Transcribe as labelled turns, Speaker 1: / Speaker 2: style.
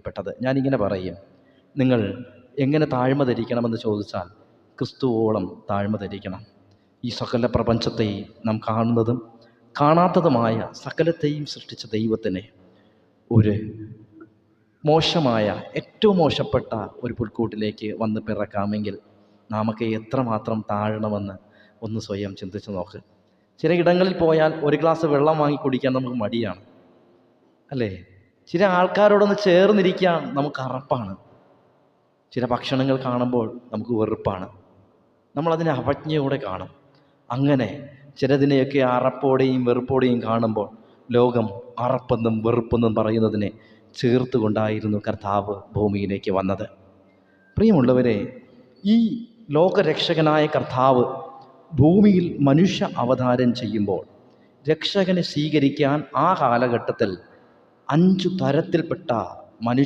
Speaker 1: പെട്ടത്. ഞാനിങ്ങനെ പറയും, നിങ്ങൾ എങ്ങനെ താഴ്മ ധരിക്കണമെന്ന് ചോദിച്ചാൽ ക്രിസ്തുവോളം താഴ്മ ധരിക്കണം. ഈ സകല പ്രപഞ്ചത്തെയും നാം കാണുന്നതും കാണാത്തതുമായ സകലത്തെയും സൃഷ്ടിച്ച ദൈവത്തിനെ ഒരു മോശമായ, ഏറ്റവും മോശപ്പെട്ട ഒരു പുൽക്കൂട്ടിലേക്ക് വന്ന് പിറക്കാമെങ്കിൽ നാമൊക്കെ എത്രമാത്രം താഴണമെന്ന് ഒന്ന് സ്വയം ചിന്തിച്ച് നോക്ക്. ചില ഇടങ്ങളിൽ പോയാൽ ഒരു ഗ്ലാസ് വെള്ളം വാങ്ങി കുടിക്കാൻ നമുക്ക് മടിയാണ്, അല്ലേ? ചില ആൾക്കാരോടൊന്ന് ചേർന്നിരിക്കാൻ നമുക്ക് അറപ്പാണ്. ചില ഭക്ഷണങ്ങൾ കാണുമ്പോൾ നമുക്ക് വെറുപ്പാണ്. നമ്മളതിനെ അവജ്ഞയോടെ കാണും. അങ്ങനെ ചിലതിനെയൊക്കെ അറപ്പോടെയും വെറുപ്പോടെയും കാണുമ്പോൾ ലോകം അറപ്പെന്നും വെറുപ്പെന്നും പറയുന്നതിനെ ചേർത്തുകൊണ്ടായിരുന്നു കർത്താവ് ഭൂമിയിലേക്ക് വന്നത്. പ്രിയമുള്ളവരെ, ഈ ലോകരക്ഷകനായ കർത്താവ് ഭൂമിയിൽ മനുഷ്യ അവതാരം ചെയ്യുമ്പോൾ രക്ഷകനെ സ്വീകരിക്കാൻ ആ കാലഘട്ടത്തിൽ 5 തരത്തിൽപ്പെട്ട മനുഷ്യ